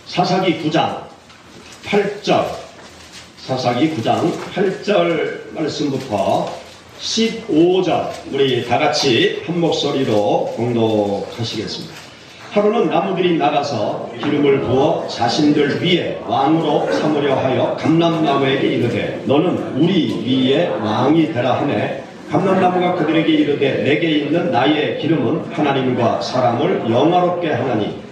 사사기 9장 8절, 사사기 9장 8절 말씀부터 15절 우리 다같이 한 목소리로 공독하시겠습니다. 하루는 나무들이 나가서 기름을 부어 자신들 위에 왕으로 삼으려 하여 감람나무에게 이르되 너는 우리 위에 왕이 되라 하매 감람나무가 그들에게 이르되 내게 있는 나의 기름은 하나님과 사람을 영화롭게 하나니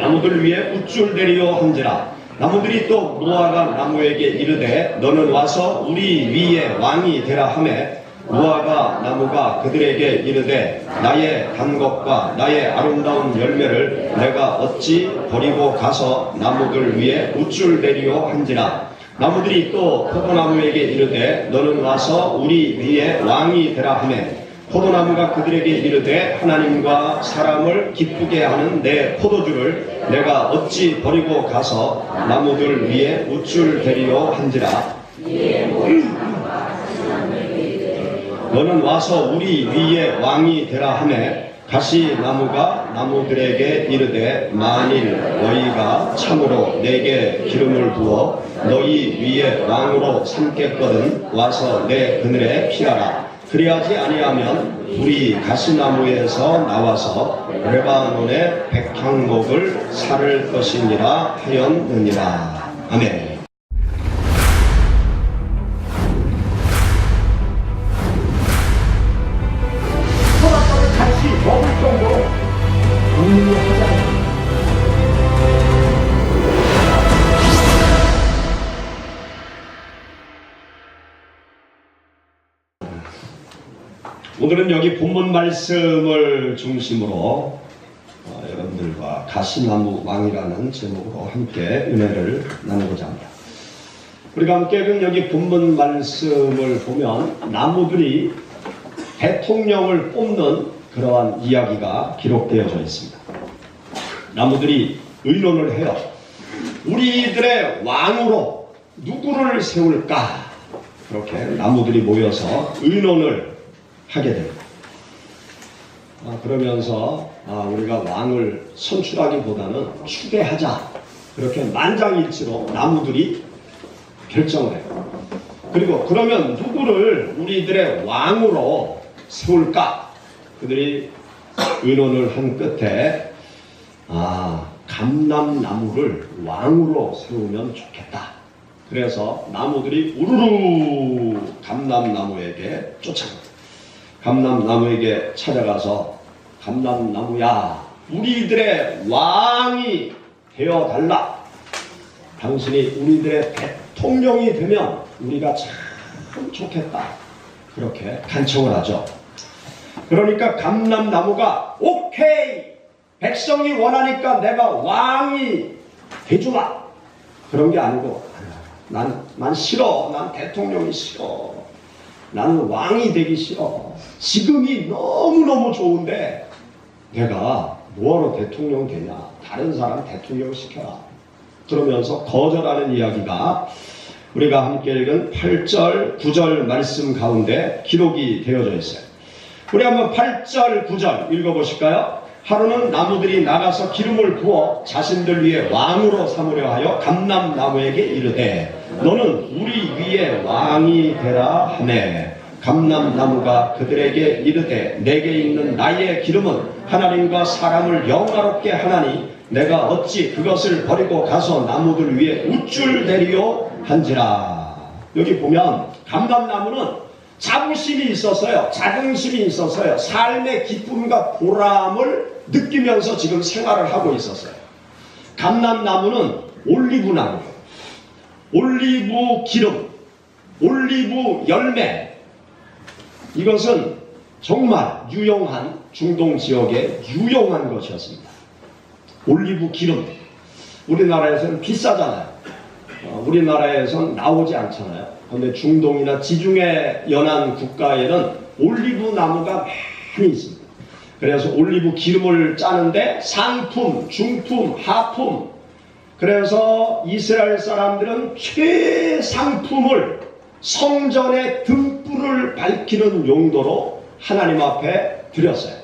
나무들 위에 우쭐대리오 한지라. 나무들이 또 무화과 나무에게 이르되 너는 와서 우리 위에 왕이 되라 하매 무화과 나무가 그들에게 이르되 나의 단 것과 나의 아름다운 열매를 내가 어찌 버리고 가서 나무들 위에 우쭐대리오 한지라. 나무들이 또 포도나무에게 이르되 너는 와서 우리 위에 왕이 되라 하매 포도나무가 그들에게 이르되 하나님과 사람을 기쁘게 하는 내 포도주를 내가 어찌 버리고 가서 나무들 위에 우쭐대리오 한지라. 너는 와서 우리 위에 왕이 되라 하매 가시나무가 나무들에게 이르되 만일 너희가 참으로 내게 기름을 부어 너희 위에 왕으로 삼겠거든 와서 내 그늘에 피하라. 그리하지 아니하면 우리 가시나무에서 나와서 레바논의 백향목을 사를 것이니라 하였느니라. 아멘. 토마토를 같이 먹을 정도로 하잖아요. 오늘은 여기 본문 말씀을 중심으로 여러분들과 가시나무 왕이라는 제목으로 함께 은혜를 나누고자 합니다. 우리가 함께 여기 본문 말씀을 보면 나무들이 대통령을 뽑는 그러한 이야기가 기록되어져 있습니다. 나무들이 의논을 해요. 우리들의 왕으로 누구를 세울까? 그렇게 나무들이 모여서 의논을 하게 됩니다. 그러면서 우리가 왕을 선출하기보다는 추대하자, 그렇게 만장일치로 나무들이 결정을 해요. 그리고 그러면 누구를 우리들의 왕으로 세울까? 그들이 의논을 한 끝에 감람나무를 왕으로 세우면 좋겠다. 그래서 나무들이 우르르 감람나무에게 쫓아갑니다. 감람나무에게 찾아가서 감람나무야, 우리들의 왕이 되어달라. 당신이 우리들의 대통령이 되면 우리가 참 좋겠다. 그렇게 간청을 하죠. 그러니까 감람나무가 오케이, 백성이 원하니까 내가 왕이 돼주마. 그런 게 아니고 난 싫어. 난 대통령이 싫어. 나는 왕이 되기 싫어. 지금이 너무너무 좋은데 내가 뭐하러 대통령 되냐. 다른 사람 대통령 시켜라. 그러면서 거절하는 이야기가 우리가 함께 읽은 8절, 9절 말씀 가운데 기록이 되어져 있어요. 우리 한번 8절, 9절 읽어보실까요? 하루는 나무들이 나가서 기름을 부어 자신들 위에 왕으로 삼으려 하여 감람나무에게 이르되 너는 우리 위에 왕이 되라 하매 감람나무가 그들에게 이르되 내게 있는 나의 기름은 하나님과 사람을 영화롭게 하나니 내가 어찌 그것을 버리고 가서 나무들 위에 우쭐대리오 한지라. 여기 보면 감람나무는 자부심이 있었어요. 자긍심이 있었어요. 삶의 기쁨과 보람을 느끼면서 지금 생활을 하고 있었어요. 감람나무는 올리브나무, 올리브 기름, 올리브 열매, 이것은 정말 유용한, 중동 지역에 유용한 것이었습니다. 올리브 기름, 우리나라에서는 비싸잖아요. 우리나라에서는 나오지 않잖아요. 그런데 중동이나 지중해 연안 국가에는 올리브 나무가 많이 있습니다. 그래서 올리브 기름을 짜는데 상품, 중품, 하품, 그래서 이스라엘 사람들은 최상품을 성전의 등불을 밝히는 용도로 하나님 앞에 드렸어요.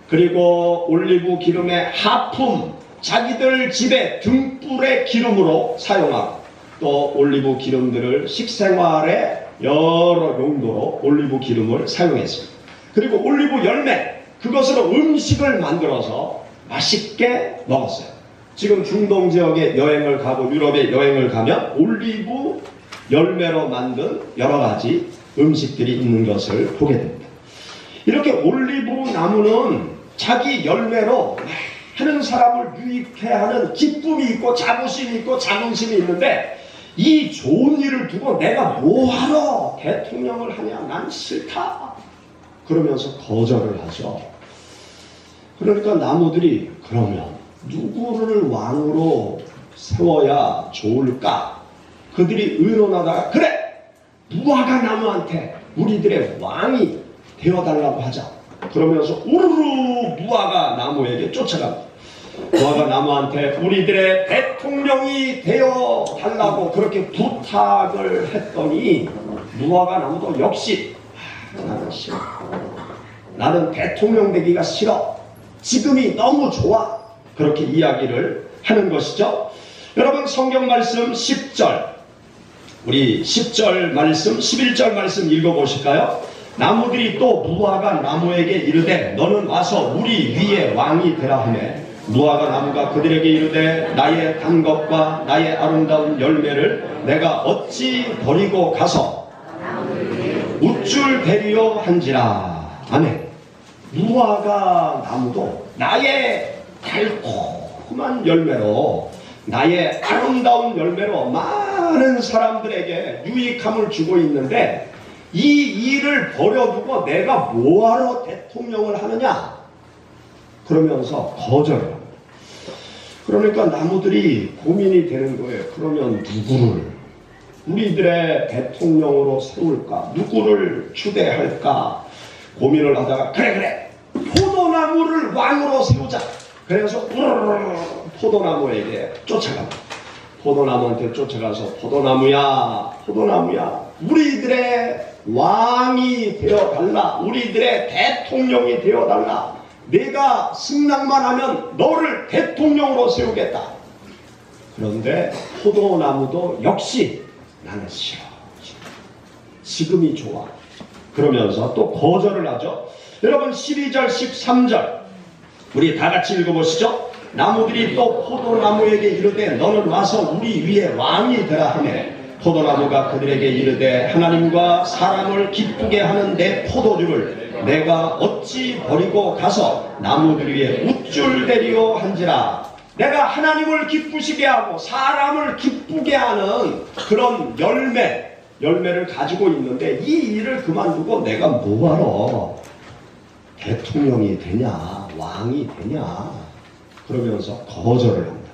그리고 올리브 기름의 하품, 자기들 집에 등불의 기름으로 사용하고 또 올리브 기름들을 식생활의 여러 용도로 올리브 기름을 사용했습니다. 그리고 올리브 열매, 그것으로 음식을 만들어서 맛있게 먹었어요. 지금 중동 지역에 여행을 가고 유럽에 여행을 가면 올리브 열매로 만든 여러 가지 음식들이 있는 것을 보게 됩니다. 이렇게 올리브 나무는 자기 열매로 많은 사람을 유익해 하는 기쁨이 있고 자부심이 있고 자긍심이 있는데, 이 좋은 일을 두고 내가 뭐하러 대통령을 하냐, 난 싫다 그러면서 거절을 하죠. 그러니까 나무들이 그러면 누구를 왕으로 세워야 좋을까? 그들이 의논하다가 그래! 무화과 나무한테 우리들의 왕이 되어달라고 하자. 그러면서 우르르 무화과 나무에게 쫓아갑니다. 무화과 나무한테 우리들의 대통령이 되어 달라고 그렇게 부탁을 했더니 무화과 나무도 역시 나는 싫어. 나는 대통령 되기가 싫어. 지금이 너무 좋아. 그렇게 이야기를 하는 것이죠. 여러분, 성경 말씀 10절, 우리 10절 말씀, 11절 말씀 읽어보실까요? 나무들이 또 무화과 나무에게 이르되 너는 와서 우리 위에 왕이 되라 하매 무화과 나무가 그들에게 이르되 나의 단 것과 나의 아름다운 열매를 내가 어찌 버리고 가서 우쭐 대리오 한지라. 아멘. 무화과 나무도 나의 달콤한 열매로, 나의 아름다운 열매로 많은 사람들에게 유익함을 주고 있는데, 이 일을 버려두고 내가 뭐하러 대통령을 하느냐 그러면서 거절을 합니다. 그러니까 나무들이 고민이 되는 거예요. 그러면 누구를 우리들의 대통령으로 세울까? 누구를 추대할까? 고민을 하다가 그래 포도나무를 왕으로 세우자. 그래서 우르르 포도나무에게 쫓아갑니다. 포도나무한테 쫓아가서 포도나무야 우리들의 왕이 되어달라. 우리들의 대통령이 되어달라. 내가 승낙만 하면 너를 대통령으로 세우겠다. 그런데 포도나무도 역시 나는 싫어. 지금이 좋아. 그러면서 또 거절을 하죠. 여러분 12절 13절 우리 다 같이 읽어보시죠. 나무들이 또 포도나무에게 이르되 너는 와서 우리 위에 왕이 되라 하매 포도나무가 그들에게 이르되 하나님과 사람을 기쁘게 하는 내 포도주를 내가 어찌 버리고 가서 나무들 위에 우쭐대리오 한지라. 내가 하나님을 기쁘시게 하고 사람을 기쁘게 하는 그런 열매를 가지고 있는데 이 일을 그만두고 내가 뭐하러 대통령이 되냐, 왕이 되냐 그러면서 거절을 합니다.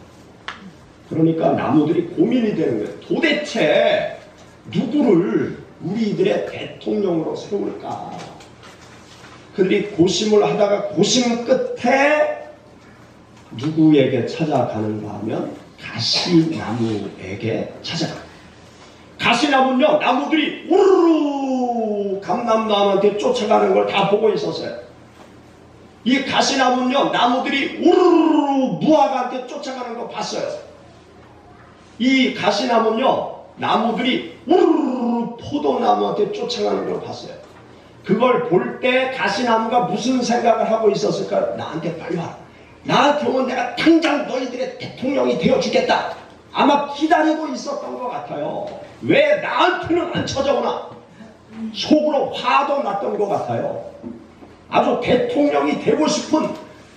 그러니까 나무들이 고민이 되는 거예요. 도대체 누구를 우리들의 대통령으로 세울까? 그들이 고심을 하다가 고심 끝에 누구에게 찾아가는가 하면 가시나무에게 찾아갑니다. 가시나무는요, 나무들이 우르르 감람나무한테 쫓아가는 걸 다 보고 있었어요. 이 가시나무는요, 나무들이 우르르 무화과한테 쫓아가는 거 봤어요. 이 가시나무는요, 나무들이 우르르 포도나무한테 쫓아가는 걸 봤어요. 그걸 볼 때 가시나무가 무슨 생각을 하고 있었을까요? 나한테 빨리 와라. 나한테 오면 내가 당장 너희들의 대통령이 되어주겠다. 아마 기다리고 있었던 것 같아요. 왜 나한테는 안 찾아오나? 속으로 화도 났던 것 같아요. 아주 대통령이 되고 싶은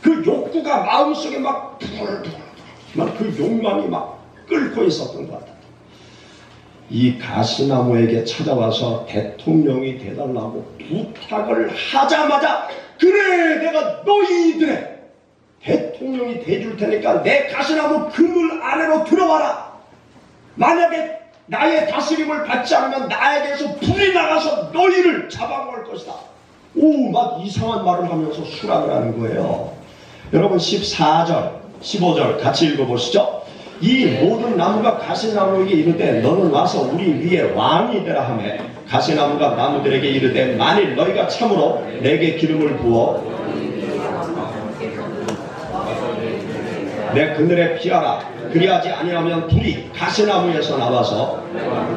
그 욕구가 마음속에 막 그 욕망이 막 끓고 있었던 것 같아요. 이 가시나무에게 찾아와서 대통령이 되달라고 부탁을 하자마자 그래 내가 너희들의 대통령이 돼줄 테니까 내 가시나무 그물 안으로 들어와라. 만약에 나의 다스림을 받지 않으면 나에게서 불이 나가서 너희를 잡아먹을 것이다. 오, 막 이상한 말을 하면서 수락을 하는 거예요. 여러분 14절 15절 같이 읽어보시죠. 이 모든 나무가 가시나무에게 이르되 너는 와서 우리 위에 왕이 되라 하매 가시나무가 나무들에게 이르되 만일 너희가 참으로 내게 기름을 부어 내 그늘에 피하라. 그리하지 아니하면 불이 가시나무에서 나와서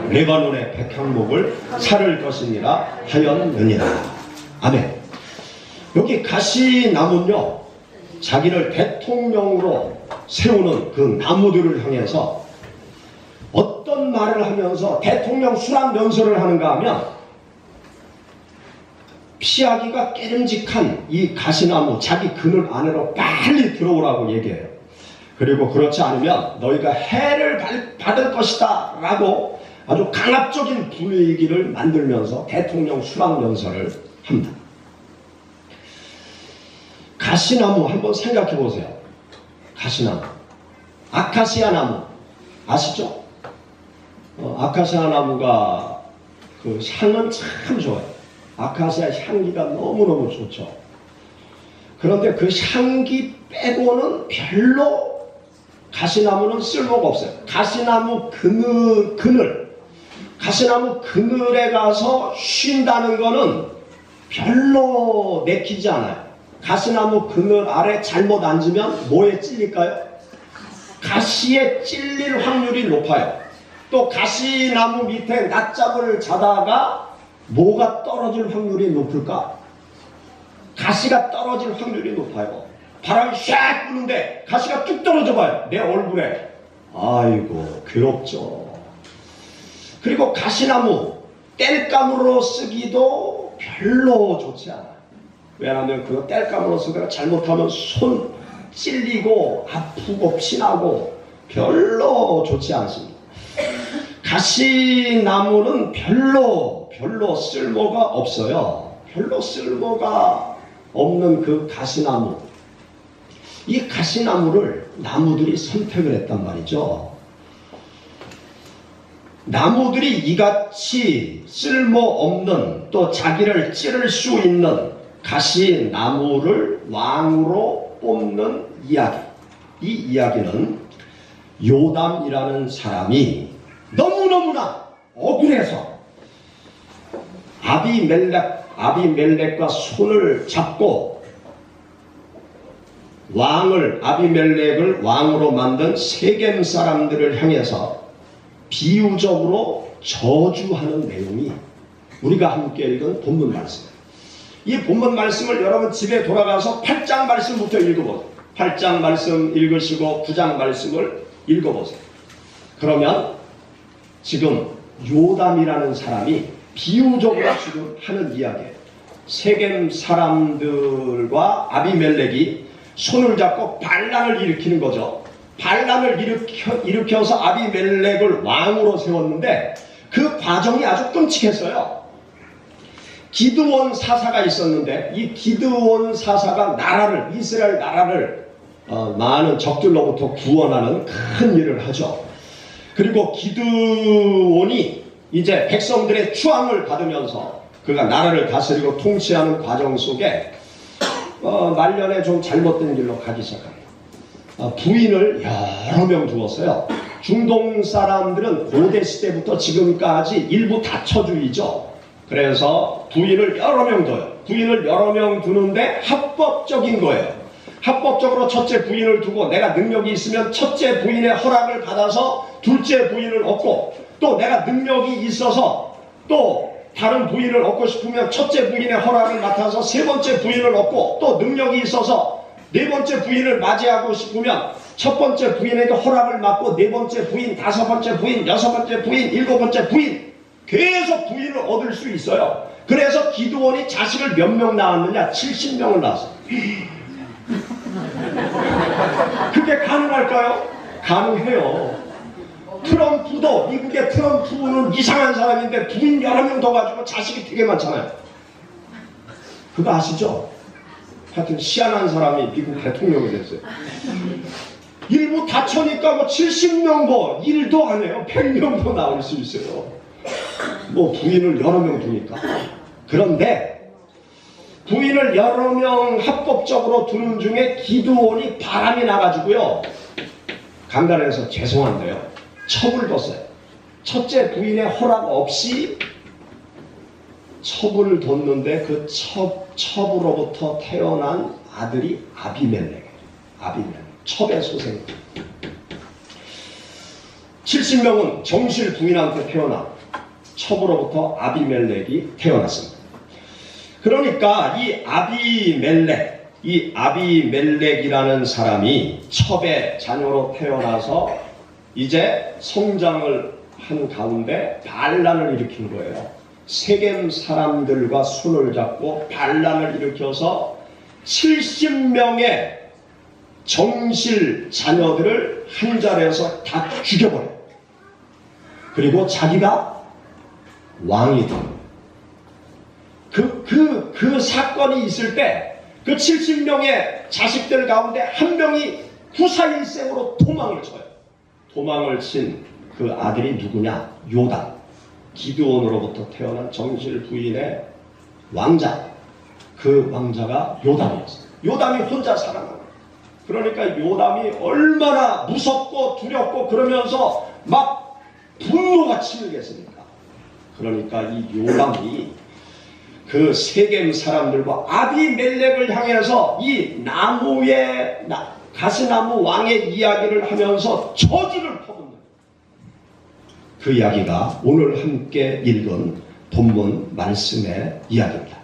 레바논의 백향목을 살을 것이니라 하였느니라. 아멘. 여기 가시나무는요, 자기를 대통령으로 세우는 그 나무들을 향해서 어떤 말을 하면서 대통령 수락 연설을 하는가 하면, 피하기가 깨름직한 이 가시나무 자기 그늘 안으로 빨리 들어오라고 얘기해요. 그리고 그렇지 않으면 너희가 해를 받을 것이다 라고 아주 강압적인 분위기를 만들면서 대통령 수락 연설을 합니다. 가시나무 한번 생각해 보세요. 가시나무, 아카시아 나무 아시죠? 아카시아 나무가 그 향은 참 좋아요. 아카시아 향기가 너무너무 좋죠. 그런데 그 향기 빼고는 별로 가시나무는 쓸모가 없어요. 가시나무 가시나무 그늘에 가서 쉰다는 거는 별로 내키지 않아요. 가시나무 그늘 아래 잘못 앉으면 뭐에 찔릴까요? 가시에 찔릴 확률이 높아요. 또 가시나무 밑에 낮잠을 자다가 뭐가 떨어질 확률이 높을까? 가시가 떨어질 확률이 높아요. 바람이 샥 부는데 가시가 뚝 떨어져 봐요. 내 얼굴에. 아이고 괴롭죠. 그리고 가시나무 땔감으로 쓰기도 별로 좋지 않아요. 왜냐하면 그거 땔감으로 쓰다가 잘못하면 손 찔리고 아프고 피나고 별로 좋지 않습니다. 가시나무는 별로 쓸모가 없어요. 별로 쓸모가 없는 그 가시나무. 이 가시나무를 나무들이 선택을 했단 말이죠. 나무들이 이같이 쓸모없는 또 자기를 찌를 수 있는 가시나무를 왕으로 뽑는 이야기. 이 이야기는 요담이라는 사람이 너무너무나 억울해서 아비멜렉과 손을 잡고 아비멜렉을 왕으로 만든 세겜 사람들을 향해서 비유적으로 저주하는 내용이 우리가 함께 읽은 본문 말씀이에요. 이 본문 말씀을 여러분 집에 돌아가서 8장 말씀부터 읽어보세요. 8장 말씀 읽으시고 9장 말씀을 읽어보세요. 그러면 지금 요담이라는 사람이 비유적으로 지금 하는 이야기예요. 세겜 사람들과 아비멜렉이 손을 잡고 반란을 일으키는 거죠. 반란을 일으켜서 아비멜렉을 왕으로 세웠는데 그 과정이 아주 끔찍했어요. 기드온 사사가 있었는데 이 기드온 사사가 이스라엘 나라를 많은 적들로부터 구원하는 큰 일을 하죠. 그리고 기드온이 이제 백성들의 추앙을 받으면서 그가 나라를 다스리고 통치하는 과정 속에 말년에 좀 잘못된 길로 가기 시작합니다. 부인을 여러 명 두었어요. 중동 사람들은 고대 시대부터 지금까지 일부 다처주의죠. 그래서 부인을 여러 명 둬요. 부인을 여러 명 두는데 합법적인 거예요. 합법적으로 첫째 부인을 두고 내가 능력이 있으면 첫째 부인의 허락을 받아서 둘째 부인을 얻고, 또 내가 능력이 있어서 또 다른 부인을 얻고 싶으면 첫째 부인의 허락을 맡아서 세 번째 부인을 얻고, 또 능력이 있어서 네 번째 부인을 맞이하고 싶으면 첫 번째 부인에게 허락을 맡고 네 번째 부인, 다섯 번째 부인, 여섯 번째 부인, 일곱 번째 부인, 계속 부인을 얻을 수 있어요. 그래서 기드온이 자식을 몇 명 낳았느냐? 70명을 낳았어요. 그게 가능할까요? 가능해요. 트럼프도, 미국의 트럼프는 이상한 사람인데 부인 여러 명 더 가지고 자식이 되게 많잖아요. 그거 아시죠? 하여튼 희한한 사람이 미국 대통령이 됐어요. 일부 다쳐니까 뭐 70명 뭐 일도 안 해요. 100명도 나올 수 있어요. 뭐 부인을 여러 명 두니까. 그런데 부인을 여러 명 합법적으로 두는 중에 기드온이 바람이 나가지고요, 강단에서 죄송한데요, 첩을 뒀어요. 첫째 부인의 허락 없이 첩을 뒀는데 그 첩으로부터 태어난 아들이 아비멜렉이에요. 아비멜렉. 첩의 소생. 70명은 정실 부인한테 태어나 첩으로부터 아비멜렉이 태어났습니다. 그러니까 이 아비멜렉이라는 사람이 첩의 자녀로 태어나서 이제 성장을 한 가운데 반란을 일으킨 거예요. 세겜 사람들과 손을 잡고 반란을 일으켜서 70명의 정실 자녀들을 한 자리에서 다 죽여버려요. 그리고 자기가 왕이 됩니다. 그 사건이 있을 때 그 70명의 자식들 가운데 한 명이 후사일생으로 도망을 쳐요. 도망을 친 그 아들이 누구냐? 요담. 기드온으로부터 태어난 정실 부인의 왕자. 그 왕자가 요담이었어요. 요담이 혼자 살아나요. 그러니까 요담이 얼마나 무섭고 두렵고 그러면서 막 분노가 치밀겠습니까? 그러니까 이 요담이 그 세겜 사람들과 아비멜렉을 향해서 이 가시나무 왕의 이야기를 하면서 저주를 퍼붓는 그 이야기가 오늘 함께 읽은 본문 말씀의 이야기입니다.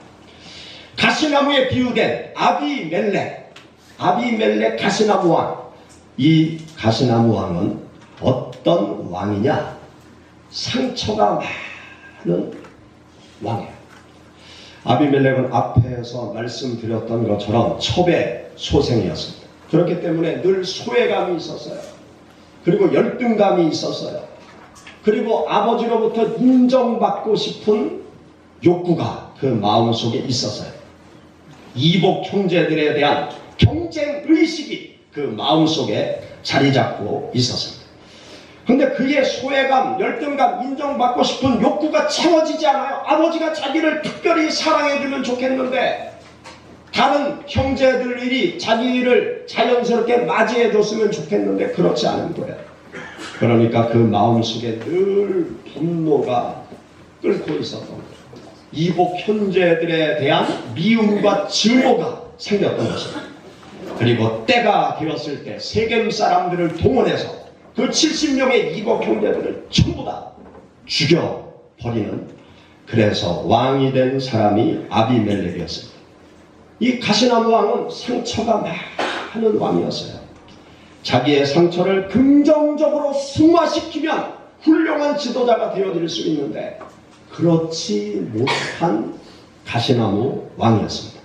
가시나무에 비유된 아비멜렉 가시나무 왕. 이 가시나무 왕은 어떤 왕이냐? 상처가 많은 왕이에요. 아비멜렉은 앞에서 말씀드렸던 것처럼 첩의 소생이었습니다. 그렇기 때문에 늘 소외감이 있었어요. 그리고 열등감이 있었어요. 그리고 아버지로부터 인정받고 싶은 욕구가 그 마음속에 있었어요. 이복 형제들에 대한 경쟁의식이 그 마음속에 자리 잡고 있었습니다. 근데 그의 소외감, 열등감, 인정받고 싶은 욕구가 채워지지 않아요. 아버지가 자기를 특별히 사랑해주면 좋겠는데 다른 형제들이 자기를 자연스럽게 맞이해줬으면 좋겠는데 그렇지 않은 거예요. 그러니까 그 마음속에 늘 분노가 끓고 있었던 거예요. 이복 형제들에 대한 미움과 증오가 생겼던 것입니다. 그리고 때가 되었을 때 세겜 사람들을 동원해서 그 70명의 이복 형제들을 전부 다 죽여버리는, 그래서 왕이 된 사람이 아비멜렉이었습니다. 이 가시나무 왕은 상처가 많은 왕이었어요. 자기의 상처를 긍정적으로 승화시키면 훌륭한 지도자가 되어질 수 있는데 그렇지 못한 가시나무 왕이었습니다.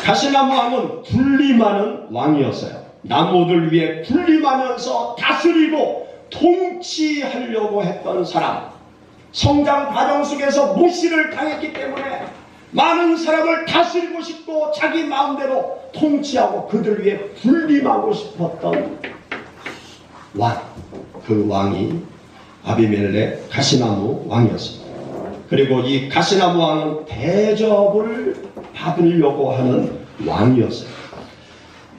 가시나무 왕은 군림하는 왕이었어요. 나무들 위에 군림하면서 다스리고 통치하려고 했던 사람. 성장 과정 속에서 무시를 당했기 때문에 많은 사람을 다스리고 싶고 자기 마음대로 통치하고 그들 위에 군림하고 싶었던 왕. 그 왕이 아비멜렉 가시나무 왕이었습니다. 그리고 이 가시나무 왕은 대접을 받으려고 하는 왕이었어요.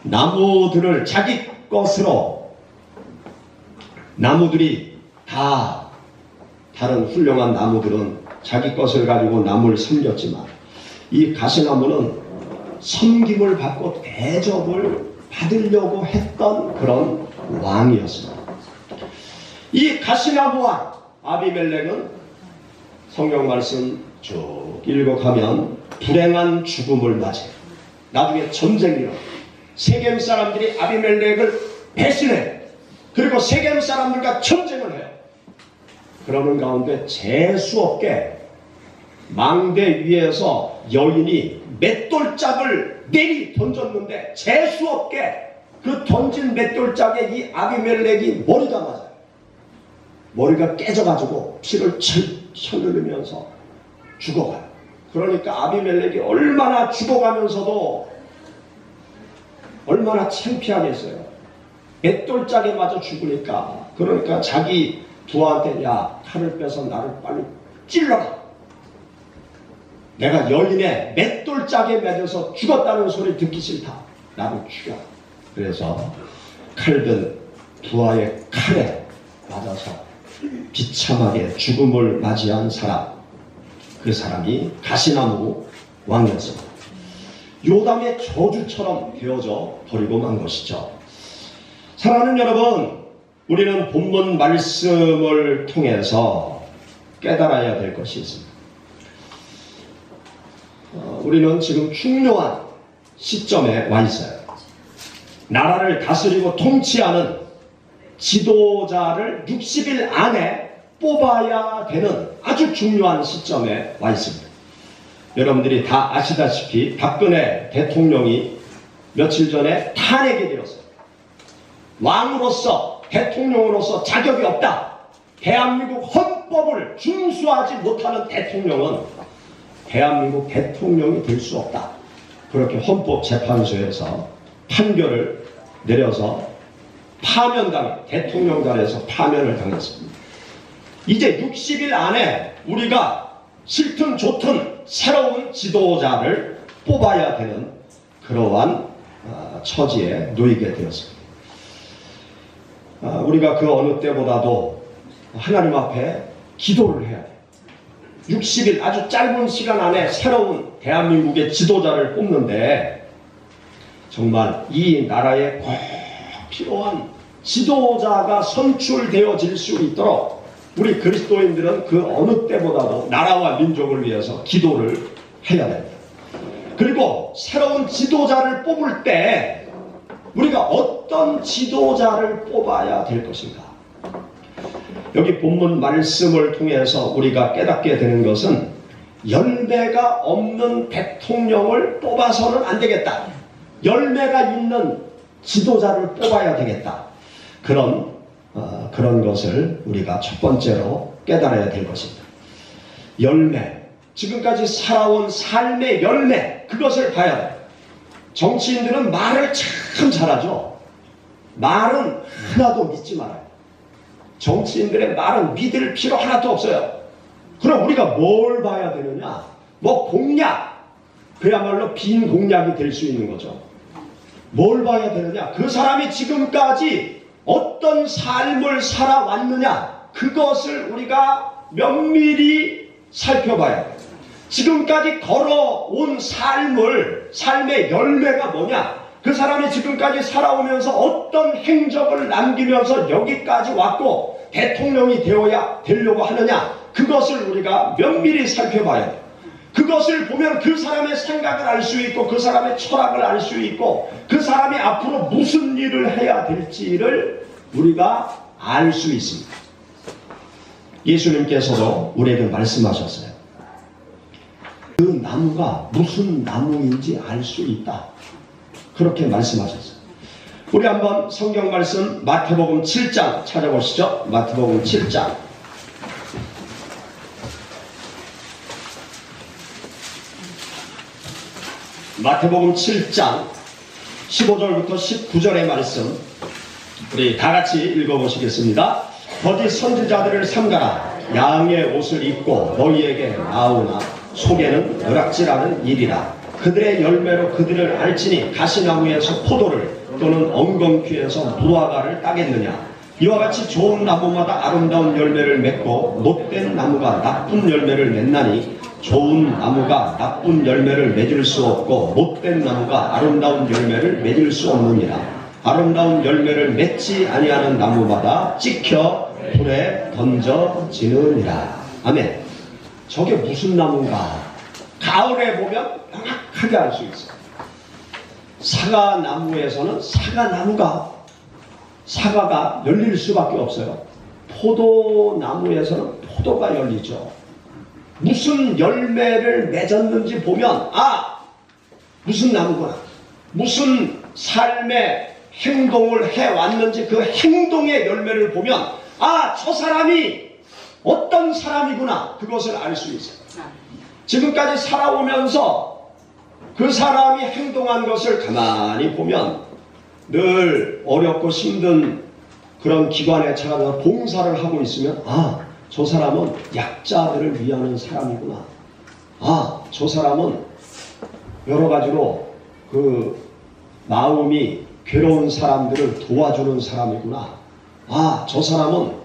나무들을 자기 것으로, 나무들이 다 다른 훌륭한 나무들은 자기 것을 가지고 나무를 섬겼지만 이 가시나무는 섬김을 받고 대접을 받으려고 했던 그런 왕이었습니다. 이 가시나무 왕 아비멜렉은 성경 말씀 쭉 읽어가면 불행한 죽음을 맞이해요. 나중에 전쟁이 일어나요. 세겜 사람들이 아비멜렉을 배신해요. 그리고 세겜 사람들과 전쟁을 해요. 그러는 가운데 재수없게 망대 위에서 여인이 맷돌짝을 내리 던졌는데 재수없게 그 던진 맷돌짝에 이 아비멜렉이 머리가 맞아요. 머리가 깨져가지고 피를 철철 흘리면서 죽어가요. 그러니까 아비멜렉이 얼마나 죽어가면서도 얼마나 창피하겠어요. 맷돌짝에 맞아 죽으니까. 그러니까 자기 부하한테 야, 칼을 빼서 나를 빨리 찔러라. 내가 여인의 맷돌짝에 맞아서 죽었다는 소리 듣기 싫다. 나를 죽여. 그래서 칼든 부하의 칼에 맞아서 비참하게 죽음을 맞이한 사람. 그 사람이 가시나무 왕이었습니다. 요담의 저주처럼 되어져 버리고 만 것이죠. 사랑하는 여러분, 우리는 본문 말씀을 통해서 깨달아야 될 것이 있습니다. 우리는 지금 중요한 시점에 와 있어요. 나라를 다스리고 통치하는 지도자를 60일 안에 뽑아야 되는 아주 중요한 시점에 와 있습니다. 여러분들이 다 아시다시피 박근혜 대통령이 며칠 전에 탄핵이 되었어요. 왕으로서, 대통령으로서 자격이 없다. 대한민국 헌법을 준수하지 못하는 대통령은 대한민국 대통령이 될 수 없다. 그렇게 헌법재판소에서 판결을 내려서 대통령단에서 파면을 당했습니다. 이제 60일 안에 우리가 싫든 좋든 새로운 지도자를 뽑아야 되는 그러한 처지에 놓이게 되었습니다. 우리가 그 어느 때보다도 하나님 앞에 기도를 해야 돼요. 60일 아주 짧은 시간 안에 새로운 대한민국의 지도자를 뽑는데 정말 이 나라에 꼭 필요한 지도자가 선출되어질 수 있도록 우리 그리스도인들은 그 어느 때보다도 나라와 민족을 위해서 기도를 해야 됩니다. 그리고 새로운 지도자를 뽑을 때 우리가 어떤 지도자를 뽑아야 될 것인가? 여기 본문 말씀을 통해서 우리가 깨닫게 되는 것은 열매가 없는 대통령을 뽑아서는 안 되겠다. 열매가 있는 지도자를 뽑아야 되겠다. 그런 것을 우리가 첫 번째로 깨달아야 될 것입니다. 열매, 지금까지 살아온 삶의 열매, 그것을 봐야 돼요. 정치인들은 말을 참 잘하죠. 말은 하나도 믿지 말아요. 정치인들의 말은 믿을 필요 하나도 없어요. 그럼 우리가 뭘 봐야 되느냐? 공약, 그야말로 빈 공약이 될 수 있는 거죠. 뭘 봐야 되느냐? 그 사람이 지금까지 어떤 삶을 살아왔느냐? 그것을 우리가 면밀히 살펴봐야 돼요. 지금까지 걸어온 삶의 열매가 뭐냐? 그 사람이 지금까지 살아오면서 어떤 행적을 남기면서 여기까지 왔고 대통령이 되려고 하느냐? 그것을 우리가 면밀히 살펴봐야 돼요. 그것을 보면 그 사람의 생각을 알 수 있고 그 사람의 철학을 알 수 있고 그 사람이 앞으로 무슨 일을 해야 될지를 우리가 알 수 있습니다. 예수님께서도 우리에게 말씀하셨어요. 그 나무가 무슨 나무인지 알 수 있다. 그렇게 말씀하셨어요. 우리 한번 성경 말씀 마태복음 7장 찾아보시죠. 마태복음 7장. 마태복음 7장 15절부터 19절의 말씀 우리 다같이 읽어보시겠습니다. 거짓 선지자들을 삼가라. 양의 옷을 입고 너희에게 나오나 속에는 누락질하는 일이라. 그들의 열매로 그들을 알지니 가시나무에서 포도를 또는 엉겅퀴에서 무화과를 따겠느냐. 이와 같이 좋은 나무마다 아름다운 열매를 맺고 못된 나무가 나쁜 열매를 맺나니 좋은 나무가 나쁜 열매를 맺을 수 없고 못된 나무가 아름다운 열매를 맺을 수 없느니라. 아름다운 열매를 맺지 아니하는 나무마다 찍혀 불에 던져지느니라. 아멘. 저게 무슨 나무인가? 가을에 보면 명확하게 알 수 있어요. 사과나무에서는 사과가 열릴 수밖에 없어요. 포도나무에서는 포도가 열리죠. 무슨 열매를 맺었는지 보면 무슨 나무구나. 무슨 삶의 행동을 해왔는지 그 행동의 열매를 보면 저 사람이 어떤 사람이구나. 그것을 알 수 있어요. 지금까지 살아오면서 그 사람이 행동한 것을 가만히 보면 늘 어렵고 힘든 그런 기관에 찾아가서 봉사를 하고 있으면 저 사람은 약자들을 위하는 사람이구나. 저 사람은 여러 가지로 그 마음이 괴로운 사람들을 도와주는 사람이구나. 저 사람은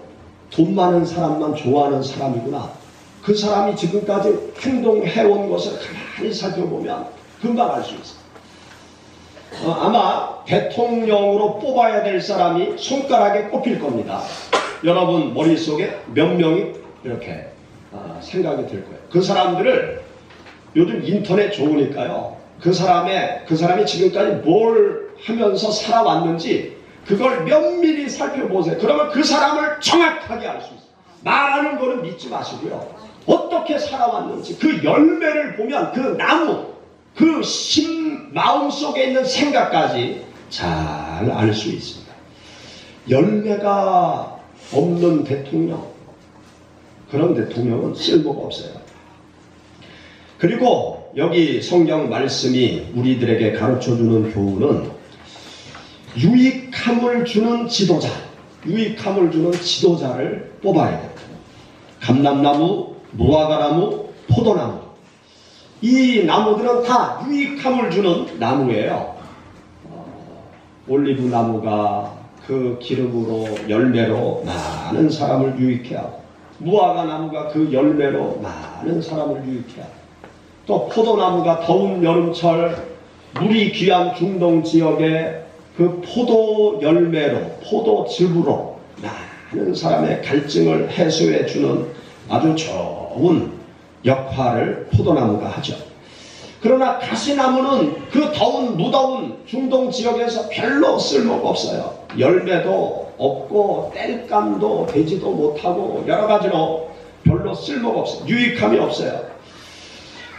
돈 많은 사람만 좋아하는 사람이구나. 그 사람이 지금까지 행동해온 것을 가만히 살펴보면 금방 알 수 있어요. 아마 대통령으로 뽑아야 될 사람이 손가락에 꼽힐 겁니다. 여러분 머릿속에 몇 명이 이렇게 생각이 들 거예요. 그 사람들을 요즘 인터넷 좋으니까요. 그 사람이 지금까지 뭘 하면서 살아왔는지 그걸 면밀히 살펴보세요. 그러면 그 사람을 정확하게 알 수 있어요. 말하는 거는 믿지 마시고요. 어떻게 살아왔는지 그 열매를 보면 그 나무, 그 마음속에 있는 생각까지 잘 알 수 있습니다. 열매가 없는 대통령, 그런 대통령은 쓸모가 없어요. 그리고 여기 성경 말씀이 우리들에게 가르쳐주는 교훈은 유익함을 주는 지도자, 유익함을 주는 지도자를 뽑아야 됩니다. 감람나무, 무화과나무, 포도나무, 이 나무들은 다 유익함을 주는 나무예요. 올리브 나무가 그 기름으로 열매로 많은 사람을 유익해 하고, 무화과 나무가 그 열매로 많은 사람을 유익해 하고, 또 포도나무가 더운 여름철 물이 귀한 중동 지역에 그 포도 열매로, 포도즙으로 많은 사람의 갈증을 해소해 주는 아주 좋은 역할을 포도나무가 하죠. 그러나 가시나무는 그 더운 무더운 중동 지역에서 별로 쓸모가 없어요. 열매도 없고 땔감도 되지도 못하고 여러 가지로 별로 쓸모가 없어요. 유익함이 없어요.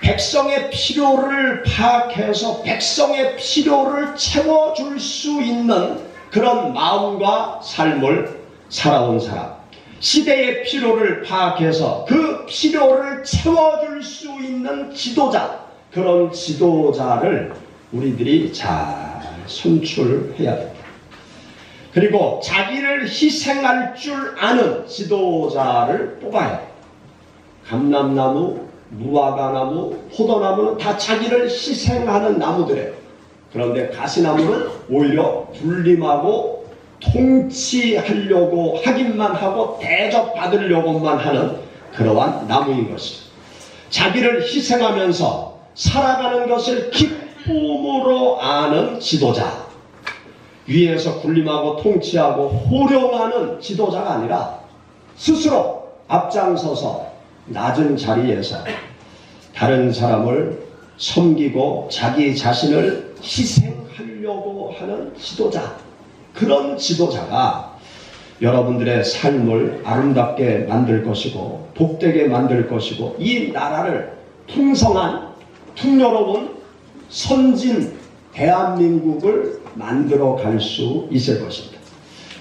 백성의 필요를 파악해서 백성의 필요를 채워줄 수 있는 그런 마음과 삶을 살아온 사람, 시대의 필요를 파악해서 그 필요를 채워줄 수 있는 지도자, 그런 지도자를 우리들이 잘 선출해야 됩니다. 그리고 자기를 희생할 줄 아는 지도자를 뽑아야 돼요. 감람나무, 무화과나무, 포도나무는 다 자기를 희생하는 나무들이에요. 그런데 가시나무는 오히려 군림하고 통치하려고 하기만 하고 대접받으려고만 하는 그러한 나무인 것이죠. 자기를 희생하면서 살아가는 것을 기쁨으로 아는 지도자, 위에서 군림하고 통치하고 호령하는 지도자가 아니라 스스로 앞장서서 낮은 자리에서 다른 사람을 섬기고 자기 자신을 희생하려고 하는 지도자, 그런 지도자가 여러분들의 삶을 아름답게 만들 것이고 복되게 만들 것이고 이 나라를 풍성한 풍요로운 선진 대한민국을 만들어 갈 수 있을 것입니다.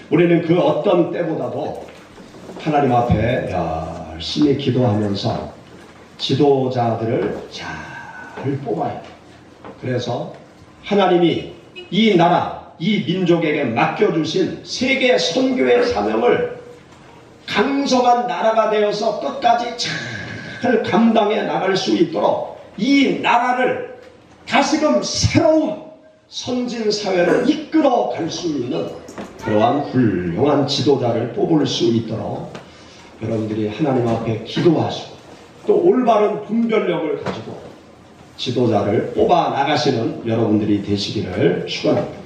우리는 그 어떤 때보다도 하나님 앞에 열심히 기도하면서 지도자들을 잘 뽑아야 돼요. 그래서 하나님이 이 나라, 이 민족에게 맡겨주신 세계 선교의 사명을 강성한 나라가 되어서 끝까지 잘 감당해 나갈 수 있도록 이 나라를 다시금 새로운 선진사회로 이끌어 갈 수 있는 그러한 훌륭한 지도자를 뽑을 수 있도록 여러분들이 하나님 앞에 기도하시고 또 올바른 분별력을 가지고 지도자를 뽑아 나가시는 여러분들이 되시기를 축원합니다.